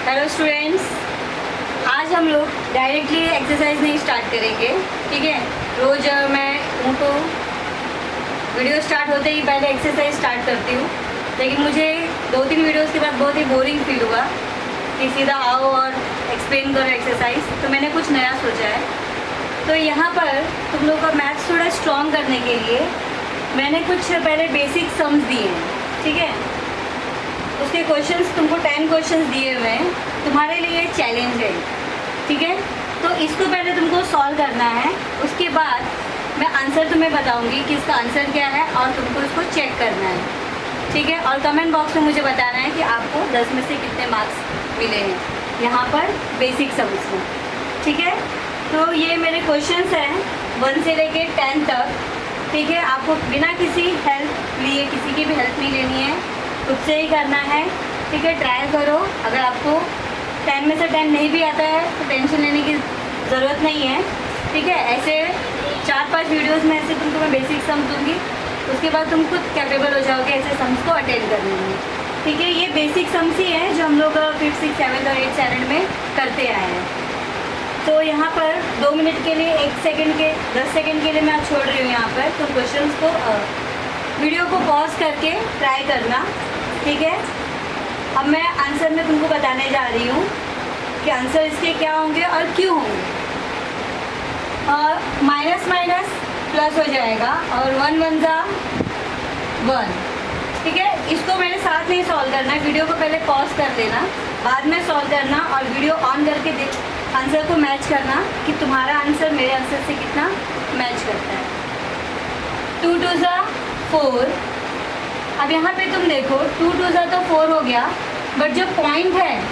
Hello students, आज हम लोग डायरेक्टली एक्सरसाइज नहीं स्टार्ट करेंगे। ठीक है, रोज़ मैं उनको वीडियो स्टार्ट होते ही पहले एक्सरसाइज स्टार्ट करती हूँ, लेकिन मुझे 2-3 वीडियोस के बाद बहुत ही बोरिंग फील हुआ कि सीधा आओ और एक्सप्लेन करो एक्सरसाइज। तो मैंने कुछ नया सोचा है। तो यहाँ पर तुम लोग का मैथ्स थोड़ा स्ट्रॉन्ग करने के लिए मैंने कुछ पहले बेसिक सम्स दिए हैं। ठीक है, उसके क्वेश्चंस तुमको 10 क्वेश्चंस दिए हुए हैं, तुम्हारे लिए चैलेंज है। ठीक है, तो इसको पहले तुमको सॉल्व करना है, उसके बाद मैं आंसर तुम्हें बताऊंगी कि इसका आंसर क्या है और तुमको इसको चेक करना है। ठीक है, और कमेंट बॉक्स में मुझे बताना है कि आपको 10 में से कितने मार्क्स मिले हैं यहाँ पर बेसिक सम्स में। ठीक है, तो ये मेरे क्वेश्चंस हैं 1 से लेके 10 तक। ठीक है, आपको बिना किसी हेल्प लिए, किसी की भी हेल्प नहीं लेनी है, खुद से ही करना है। ठीक है, ट्राई करो। अगर आपको 10 में से 10 नहीं भी आता है तो टेंशन लेने की ज़रूरत नहीं है। ठीक है, ऐसे 4-5 वीडियोस में ऐसे तुमको मैं बेसिक सम्स दूँगी, उसके बाद तुम खुद कैपेबल हो जाओगे ऐसे सम्स को अटेंड करने में। ठीक है, ये बेसिक सम्स ही हैं जो हम लोग 5th, 6th, 7th और 8th स्टैंडर्ड में करते आए हैं। तो यहाँ पर 2 मिनट के लिए 1 सेकेंड के 10 सेकेंड के लिए मैं छोड़ रही हूँ यहाँ पर। तो क्वेश्चंस को वीडियो को पॉज करके ट्राई करना। ठीक है, अब मैं आंसर में तुमको बताने जा रही हूँ कि आंसर इसके क्या होंगे और क्यों होंगे। माइनस माइनस प्लस हो जाएगा और 1 1 जा 1। ठीक है, इसको मैंने साथ नहीं सॉल्व करना है, वीडियो को पहले पॉज कर देना, बाद में सॉल्व करना और वीडियो ऑन करके आंसर को मैच करना कि तुम्हारा आंसर मेरे आंसर से कितना मैच करता है। 2 2 जा 4। अब यहाँ पे तुम देखो 2 2 जा तो 4 हो गया, बट जो पॉइंट है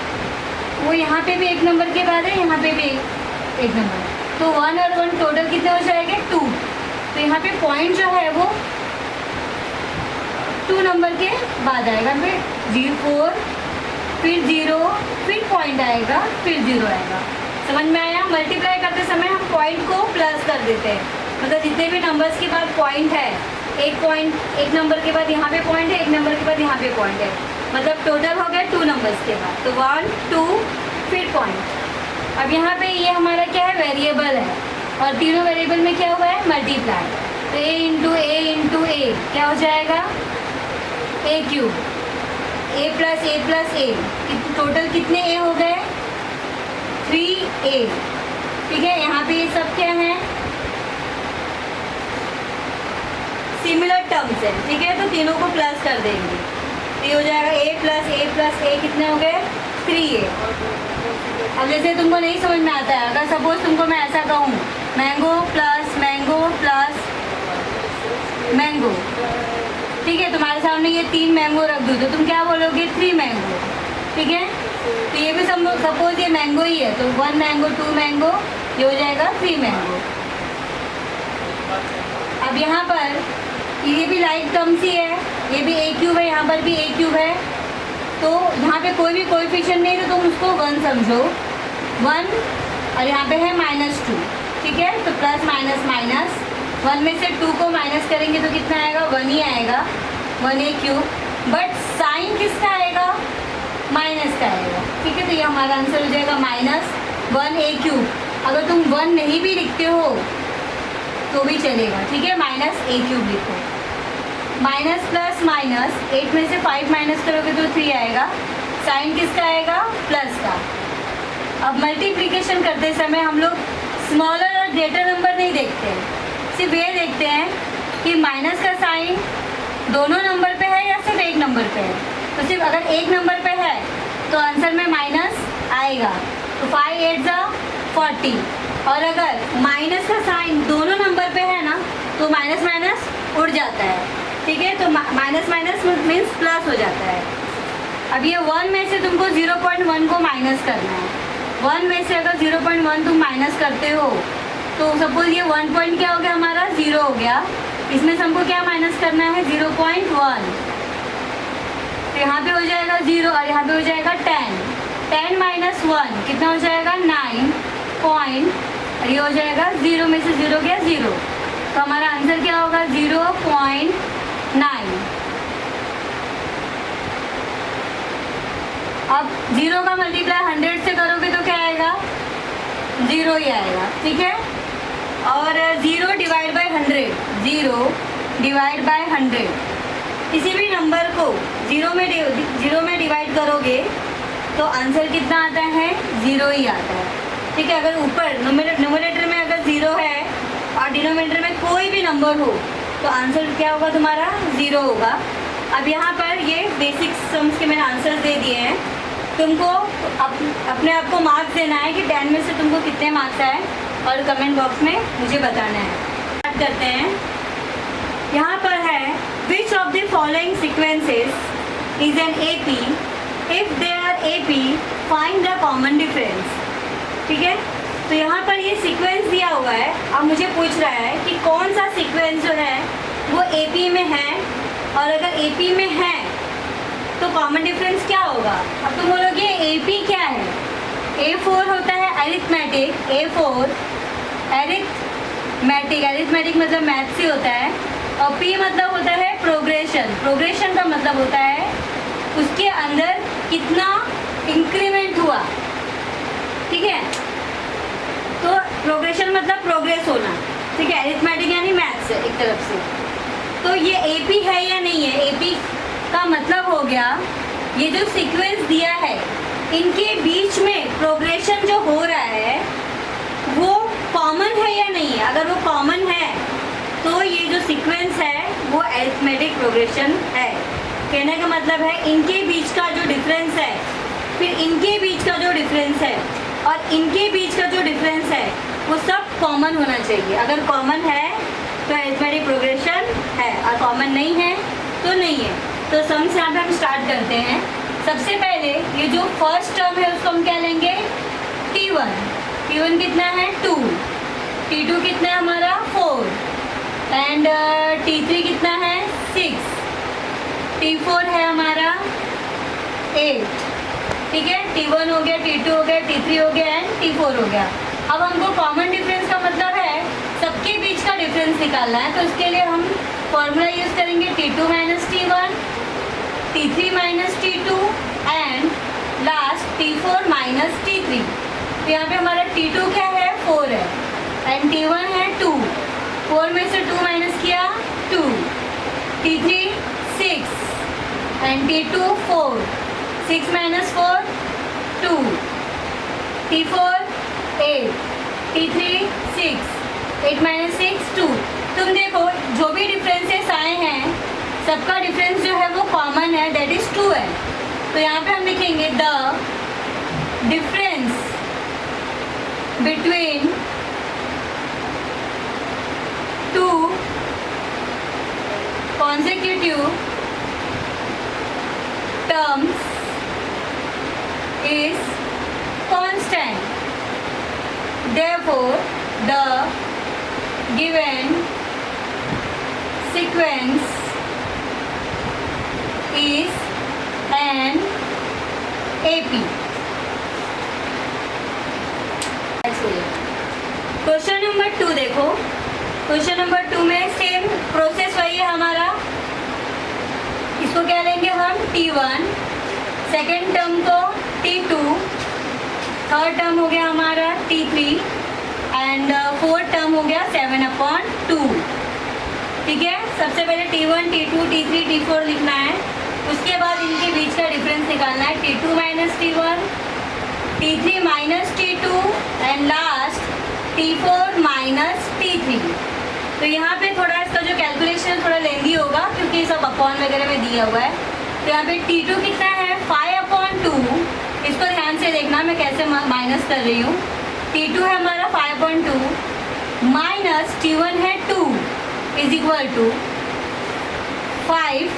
वो यहाँ पे भी 1 नंबर के बाद है, यहाँ पे भी 1 नंबर, तो 1 और 1 टोटल कितने हो जाएंगे 2। तो यहाँ पे पॉइंट जो है वो 2 नंबर के बाद आएगा, फिर 4, फिर 0, फिर पॉइंट आएगा, फिर 0 आएगा। समझ में आया? मल्टीप्लाई करते समय हम पॉइंट को प्लस कर देते हैं, मतलब जितने भी नंबर्स के बाद पॉइंट है, एक नंबर के बाद यहाँ पे पॉइंट है, 1 नंबर के बाद यहाँ पे पॉइंट है, मतलब टोटल हो गया 2 नंबर्स के बाद, तो 1 2 फिर पॉइंट। अब यहाँ पे ये हमारा क्या है, वेरिएबल है, और तीनों वेरिएबल में क्या हुआ है, मल्टीप्लाई। तो a इंटू ए क्या हो जाएगा, a cube, a plus A, total कितने a हो गए, 3a। ठीक है, यहाँ पे ये सब क्या है, सिमिलर टर्म्स है। ठीक है, तो तीनों को प्लस कर देंगे, ये हो जाएगा a प्लस ए कितने हो गए, 3a। अब जैसे तुमको नहीं समझ में आता है, अगर सपोज तुमको मैं ऐसा कहूँ मैंगो प्लस मैंगो, ठीक है, तुम्हारे सामने ये 3 मैंगो रख दूँ तो तुम क्या बोलोगे, 3 मैंगो। ठीक है, तो ये भी सपोज ये मैंगो ही है, तो 1 मैंगो 2 मैंगो, ये हो जाएगा 3 मैंगो। अब यहाँ पर ये भी लाइक टर्म्स ही है, ये भी a क्यूब है, यहाँ पर भी a क्यूब है, तो यहाँ पे कोई भी कोएफिशिएंट नहीं, तो तुम उसको 1 समझो, 1, और यहाँ पे है -2। ठीक है, तो प्लस माइनस माइनस, 1 में से 2 को माइनस करेंगे तो कितना आएगा, 1 ही आएगा, 1a क्यूब, बट साइन किसका आएगा, माइनस का आएगा। ठीक है, तो ये हमारा आंसर हो जाएगा -1a क्यूब। अगर तुम 1 नहीं भी लिखते हो तो भी चलेगा। ठीक है, -a क्यूब लिखो, माइनस प्लस माइनस, 8 में से 5 माइनस करोगे तो 3 आएगा, साइन किसका आएगा, प्लस का। अब मल्टीप्लिकेशन करते समय हम लोग स्मॉलर और ग्रेटर नंबर नहीं देखते हैं, सिर्फ ये देखते हैं कि माइनस का साइन दोनों नंबर पे है या सिर्फ 1 नंबर पे है। तो सिर्फ अगर 1 नंबर पे है तो आंसर में माइनस आएगा, तो 5 8 जा 40, और अगर माइनस का साइन दोनों नंबर पे है ना तो माइनस माइनस उड़ जाता है। ठीक है, तो माइनस माइनस मीन्स प्लस हो जाता है। अब ये 1 में से तुमको 0.1 को माइनस करना है, 1 में से अगर 0.1 तुम माइनस करते हो तो सपोज ये 1 पॉइंट क्या हो गया हमारा, 0 हो गया, इसमें से हमको क्या माइनस करना है, 0.1, तो यहाँ पे हो जाएगा 0 और यहाँ पे हो जाएगा 10 माइनस 1 कितना हो जाएगा, 9 पॉइंट, और ये हो जाएगा 0 में से 0 गया 0, तो हमारा आंसर क्या होगा, 0.9। अब 0 का मल्टीप्लाई 100 से करोगे तो क्या आएगा, 0 ही आएगा, ठीक है। और 0 डिवाइड बाय 100, 0 डिवाइड बाय 100, किसी भी नंबर को 0 में डिवाइड करोगे तो आंसर कितना आता है, 0 ही आता है, ठीक है। अगर ऊपर न्यूमरेटर में अगर 0 है और डिनोमिनेटर में कोई भी नंबर हो तो आंसर क्या होगा तुम्हारा, 0 होगा। अब यहाँ पर ये बेसिक सम्स के मैंने आंसर दे दिए हैं। तुमको अपने आप को मार्क्स देना है कि 10 में से तुमको कितने मार्क्स आए और कमेंट बॉक्स में मुझे बताना है। स्टार्ट करते हैं। यहाँ पर है which of the following sequences is an AP, if they are AP find the common difference, ठीक है। तो यहाँ पर ये सीक्वेंस दिया हुआ है। अब मुझे पूछ रहा है कि कौन सा सीक्वेंस जो है वो AP में है, और अगर AP में है तो कॉमन डिफरेंस क्या होगा। अब तुम बोलोगे AP क्या है, A4 होता है अरिथमेटिक, A4 अरिथमेटिक मतलब मैथ्स ही होता है, और P मतलब होता है प्रोग्रेशन का मतलब होता है उसके अंदर कितना इंक्रीमेंट हुआ, ठीक है। तो प्रोग्रेशन मतलब प्रोग्रेस होना, ठीक है। अरिथमेटिक यानी मैथ्स है एक तरफ से। तो ये AP है या नहीं है, AP का मतलब हो गया ये जो सीक्वेंस दिया है इनके बीच में प्रोग्रेशन जो हो रहा है वो कॉमन है या नहीं है। अगर वो कॉमन है तो ये जो सीक्वेंस है वो अरिथमेटिक प्रोग्रेशन है। कहने का मतलब है इनके बीच का जो डिफरेंस है, फिर इनके बीच का जो डिफरेंस है और इनके बीच का जो डिफरेंस है वो सब कॉमन होना चाहिए। अगर कॉमन है तो अरिथमेटिक प्रोग्रेशन है, और कॉमन नहीं है तो नहीं है। तो सम्स यहाँ पे हम स्टार्ट करते हैं। सबसे पहले ये जो फर्स्ट टर्म है उसको हम क्या लेंगे, T1 कितना है 2, T2 कितना है हमारा 4, एंड T3 कितना है 6, T4 है हमारा 8, ठीक है। T1 हो गया, T2 हो गया, T3 हो गया एंड T4 हो गया। अब हमको कॉमन डिफरेंस का मतलब है सबके बीच का डिफरेंस निकालना है। तो इसके लिए हम फॉर्मूला यूज़ करेंगे T2 minus T1, T3 minus T2 and last T4 minus T3। तो यहाँ पे हमारा T2 क्या है 4 है एंड T1 है 2, 4 में से 2 माइनस किया 2, T3 6 and T2 4, 6 minus 4 2, T4 8, T3 6, 8 minus 6 2। तुम देखो जो भी डिफरेंसेस आए हैं सबका डिफरेंस जो है वो कॉमन है, दैट इज 2 है। तो यहाँ पे हम लिखेंगे the difference between 2 consecutive terms is constant. Therefore, the given sequence is an AP. Question number 2 देखो। क्वेश्चन नंबर 2 में सेम प्रोसेस वही है हमारा। इसको क्या लेंगे हम T1, सेकेंड टर्म को T2, थर्ड टर्म हो गया हमारा T3 एंड फोर्थ टर्म हो गया 7/2, ठीक है। सबसे पहले T1, T2, T3, T4 लिखना है। उसके बाद इनके बीच का डिफरेंस निकालना है T2 minus T1, T3 minus T2 and last T4 minus T3। तो यहाँ पे थोड़ा इसका जो कैलकुलेशन थोड़ा लेंदी होगा क्योंकि सब अपॉन वगैरह में दिया हुआ है। तो यहाँ पे T2 कितना है 5/2, इसको ध्यान से देखना मैं कैसे माइनस कर रही हूँ। T2 है हमारा 5/2 माइनस T1 है 2 इज इक्वल टू 5।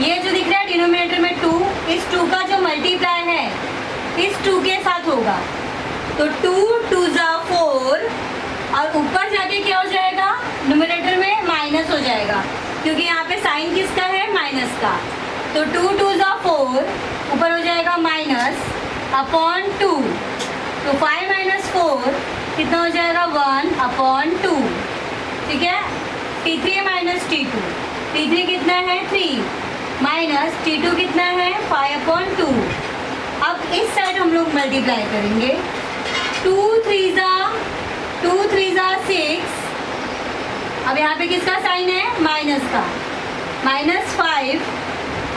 ये जो दिख रहा है डिनोमिनेटर में 2, इस 2 का जो मल्टीप्लाई है इस 2 के साथ होगा। तो 2 2 ज़ा 4 और ऊपर जाके क्या हो जाएगा, न्यूमरेटर में माइनस हो जाएगा क्योंकि यहाँ पे साइन किसका है, माइनस का। तो 2 2 ज़ा 4 ऊपर हो जाएगा -/2। तो 5 - 4 कितना हो जाएगा 1/2, ठीक है। T3 माइनस T2, T3 कितना है 3 माइनस T2 कितना है 5/2। हम लोग मल्टीप्लाई करेंगे। 2 3 ज़ा 6। अब यहाँ पे किसका साइन है? माइनस का। -5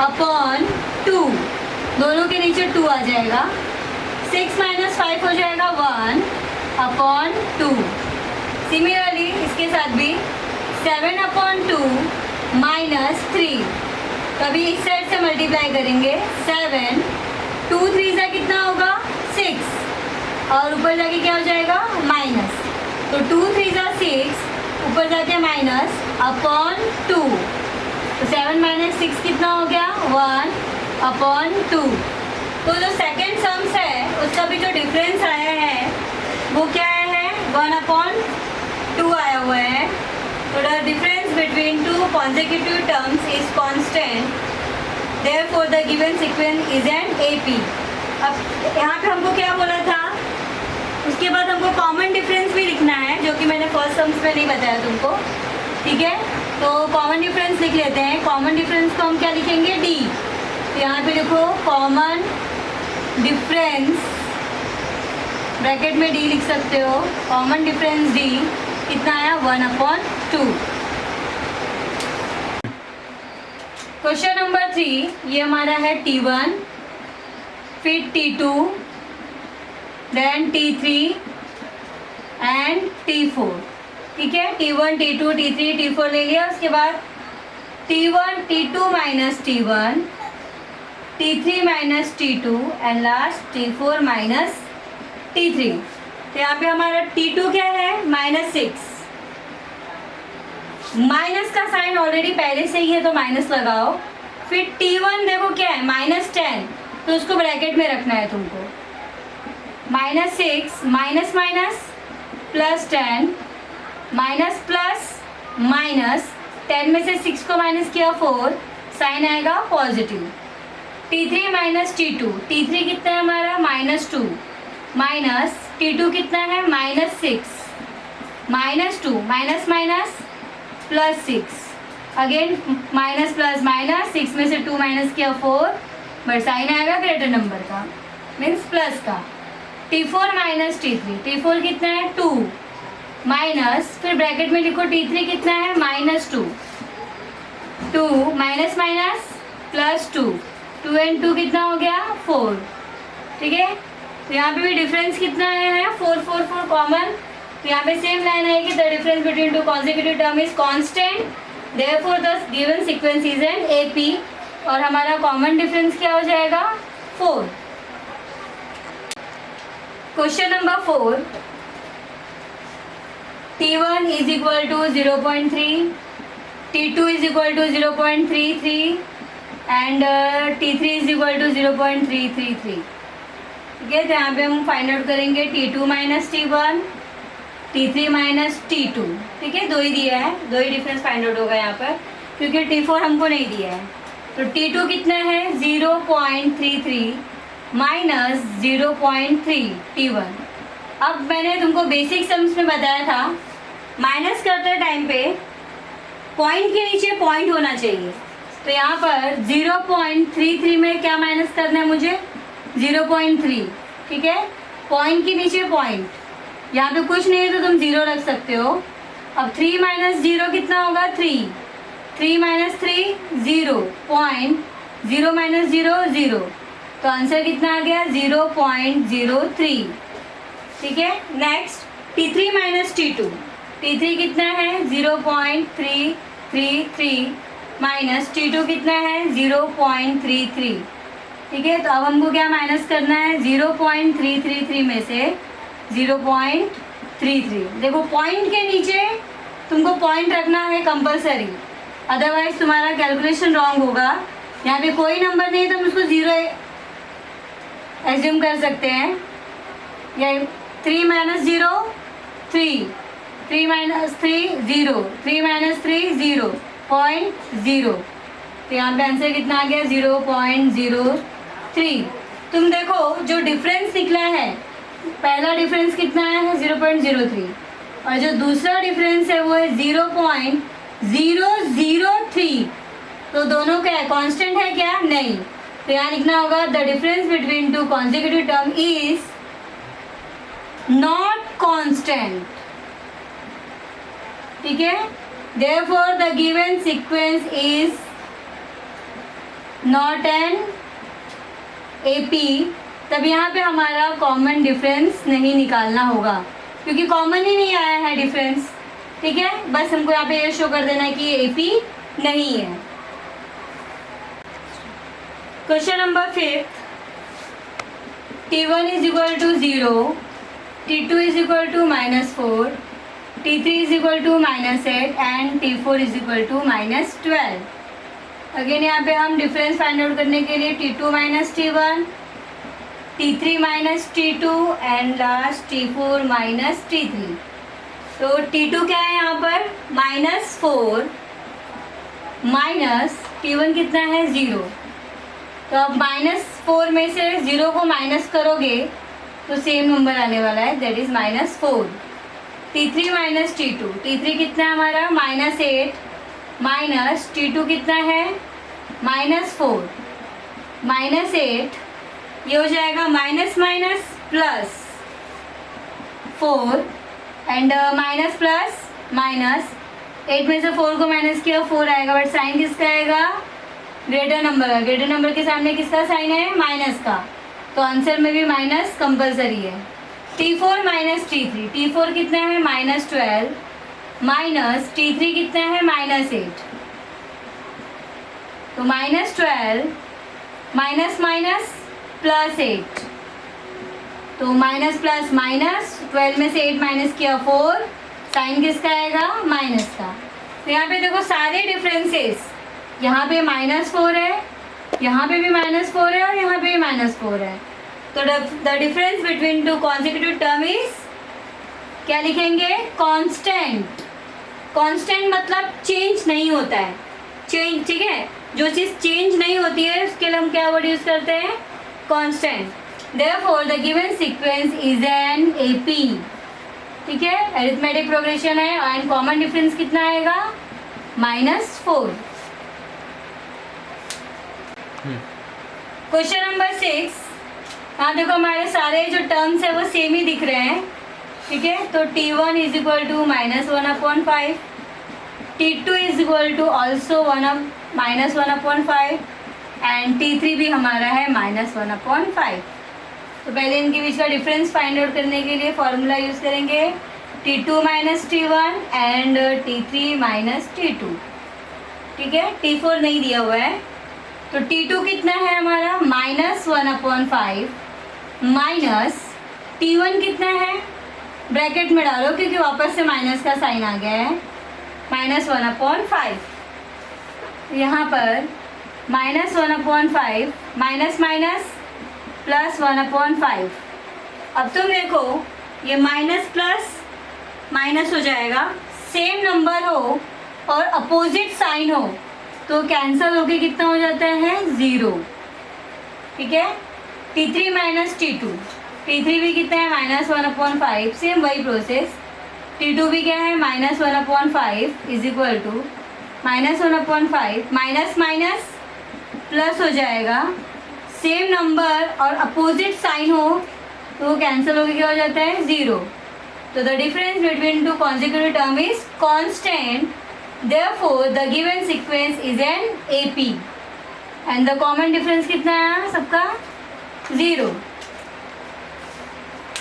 अपॉन 2, दोनों के नीचे 2 आ जाएगा। 6 - 5 हो जाएगा 1 अपॉन 2। सिमिलरली इसके साथ भी 7 अपॉन 2 -3। कभी इस साइड से मल्टीप्लाई करेंगे। 7 2 3 ज़ा कितना होगा? 6 और ऊपर जाके क्या हो जाएगा? माइनस। तो 2 3 ज़ा 6, ऊपर जाके माइनस अपॉन 2। तो 7 - 6 कितना हो गया? 1 अपॉन 2। तो जो सेकेंड सम्स है उसका भी जो डिफरेंस आया है वो क्या आया है? 1 अपॉन 2 आया हुआ है। तो the difference between two consecutive terms is constant, therefore the given sequence is an AP। अब यहाँ पे हमको क्या बोला था? उसके बाद हमको कॉमन डिफरेंस भी लिखना है, जो कि मैंने फर्स्ट सम्स में नहीं बताया तुमको, ठीक है। तो कॉमन डिफरेंस लिख लेते हैं। कॉमन डिफरेंस को हम क्या लिखेंगे? D। तो यहाँ पे देखो कॉमन डिफरेंस, ब्रैकेट में D लिख सकते हो। कॉमन डिफरेंस D कितना आया? 1 अपॉन 2। क्वेश्चन नंबर 3, ये हमारा है T1, फिर T2, then T3 and T4, ठीक है। T1 T2 T3 T4 ले लिया। उसके बाद T1 T2 minus T1, T3 minus T2 and last T4 minus T3। तो यहाँ पे हमारा T2 क्या है? -6। माइनस का साइन ऑलरेडी पहले से ही है तो माइनस लगाओ। फिर T1 देखो क्या है? -10, तो उसको ब्रैकेट में रखना है तुमको। -6 minus minus +10 minus plus minus, 10 में से 6 को माइनस किया 4, साइन आएगा positive. T3 minus T2, T3 कितना है हमारा? -2 माइनस T2 कितना है? -6 -2 minus minus +6, again minus plus minus, 6 में से 2 माइनस किया 4, बट साइन आएगा ग्रेटर नंबर का, मीन्स प्लस का। T4 माइनस T3, T4 कितना है? 2 माइनस, फिर ब्रैकेट में लिखो T3 कितना है? -2, 2 माइनस माइनस +2, 2 एंड 2 कितना हो गया? 4, ठीक है। तो यहाँ पे भी डिफरेंस कितना आया है? 4 4 4 कॉमन। तो यहाँ पे सेम लाइन आएगी, the difference between two consecutive term is constant, therefore the given sequence is an AP। और हमारा कॉमन डिफरेंस क्या हो जाएगा? 4। Question number 4, T1 is equal to 0.3, T2 is equal टू 0.33 and T3 is equal to 0.333, ठीक है। तो यहाँ पे हम फाइंड आउट करेंगे T2 minus T1, T3 minus T2, ठीक है। 2 ही दिया है, 2 ही डिफरेंस फाइंड आउट होगा यहाँ पर, क्योंकि T4 हमको नहीं दिया है। तो T2 कितना है? 0.33 माइनस 0.3 T1। अब मैंने तुमको बेसिक सम्स में बताया था, माइनस करते टाइम पे पॉइंट के नीचे पॉइंट होना चाहिए। तो यहाँ पर 0.33 में क्या माइनस करना है मुझे? 0.3, ठीक है। पॉइंट के नीचे पॉइंट, यहाँ पे कुछ नहीं है तो तुम 0 रख सकते हो। अब 3 माइनस 0 कितना होगा? 3, 3 माइनस 3 0, पॉइंट 0 माइनस 0 0, तो आंसर कितना आ गया? 0.03, ठीक है। Next T3 minus T2, T3 कितना है? 0.333 माइनस T2 कितना है? 0.33, ठीक है। तो अब हमको क्या माइनस करना है? 0.333 में से 0.33। देखो पॉइंट के नीचे तुमको पॉइंट रखना है कंपलसरी, अदरवाइज तुम्हारा कैलकुलेशन रॉन्ग होगा। यहाँ पे कोई नंबर नहीं है तो हम उसको 0 एज्यूम कर सकते हैं। या 3 माइनस 0 3, 3 माइनस 3 0, 3 माइनस 3 0.0। तो यहाँ पे आंसर कितना आ गया? 0.03। तुम देखो जो डिफरेंस निकला है, पहला डिफरेंस कितना है? 0.03, और जो दूसरा डिफरेंस है वो है 0.003। तो दोनों क्या है? कांस्टेंट है क्या? नहीं। तो यहाँ लिखना होगा the difference between two consecutive term is not constant, ठीक है। Therefore the given sequence is not an AP. तब यहाँ पे हमारा कॉमन डिफरेंस नहीं निकालना होगा क्योंकि कॉमन ही नहीं आया है डिफरेंस, ठीक है। बस हमको यहाँ पे ये शो कर देना है कि ये एपी नहीं है। Question number 5, T1 is equal to 0, T2 is equal to -4, T3 is equal to -8 and T4 is equal to -12। Again यहाँ पे हम डिफरेंस फाइंड आउट करने के लिए T2 - T1, T3 - T2 and last T4 - T3। तो T2 क्या है यहाँ पर -4 माइनस T1 कितना है 0। तो अब -4 में से 0 को माइनस करोगे तो सेम नंबर आने वाला है, that is -4। T3 - T2, T3 कितना है हमारा -8 माइनस T2 कितना है -4, -8 ये हो जाएगा minus minus plus 4 and minus plus minus 8 में से 4 को माइनस किया 4 आएगा, बट साइन किसका आएगा ग्रेटर नंबर का। ग्रेटर नंबर के सामने किसका साइन है माइनस का, तो आंसर में भी माइनस कंपलसरी है। T4 - T3, T4 कितना है -12 माइनस T3 कितना है -8, तो -12 माइनस माइनस प्लस 8, तो माइनस प्लस माइनस 12 में से 8 माइनस किया 4, साइन किसका आएगा माइनस का। तो यहाँ पे देखो सारे डिफरेंसेस, यहाँ पे -4 है, यहाँ पे भी -4 है और यहाँ पे भी -4 है। तो the difference between two consecutive term is क्या लिखेंगे कांस्टेंट। कांस्टेंट मतलब चेंज नहीं होता है, चेंज, ठीक है। जो चीज़ चेंज नहीं होती है उसके लिए हम क्या वर्ड यूज करते हैं constant. Therefore the given sequence is an AP, ठीक है। अरिथमेटिक प्रोग्रेशन है एंड कॉमन डिफरेंस कितना आएगा -4। क्वेश्चन नंबर 6, हाँ देखो हमारे सारे जो टर्म्स है वो सेम ही दिख रहे हैं, ठीक है। तो T1 is equal to -1/5, T2 is equal to also -1/5 and T3 भी हमारा है -1/5। तो पहले इनके बीच का डिफरेंस फाइंड आउट करने के लिए फॉर्मूला यूज करेंगे T2 - T1 and T3 - T2, ठीक है। T4 नहीं दिया हुआ है, तो T2 कितना है हमारा -1/5 माइनस T1 कितना है, ब्रैकेट में डालो क्योंकि वापस से माइनस का साइन आ गया है, -1/5। यहाँ पर -1/5 माइनस माइनस प्लस 1/5। अब तुम देखो ये माइनस प्लस माइनस हो जाएगा, सेम नंबर हो और अपोजिट साइन हो तो कैंसल होके कितना हो जाता है 0, ठीक है। T3 - T2, T3 भी कितना है -1/5, सेम वही प्रोसेस। T2 भी क्या है -1/5 is equal to -1/5 minus minus plus हो जाएगा, सेम नंबर और अपोजिट साइन हो तो वो कैंसिल होकर क्या हो जाता है 0। तो the difference between two consecutive term is constant, therefore the given sequence is an AP and the common difference कितना है सबका 0।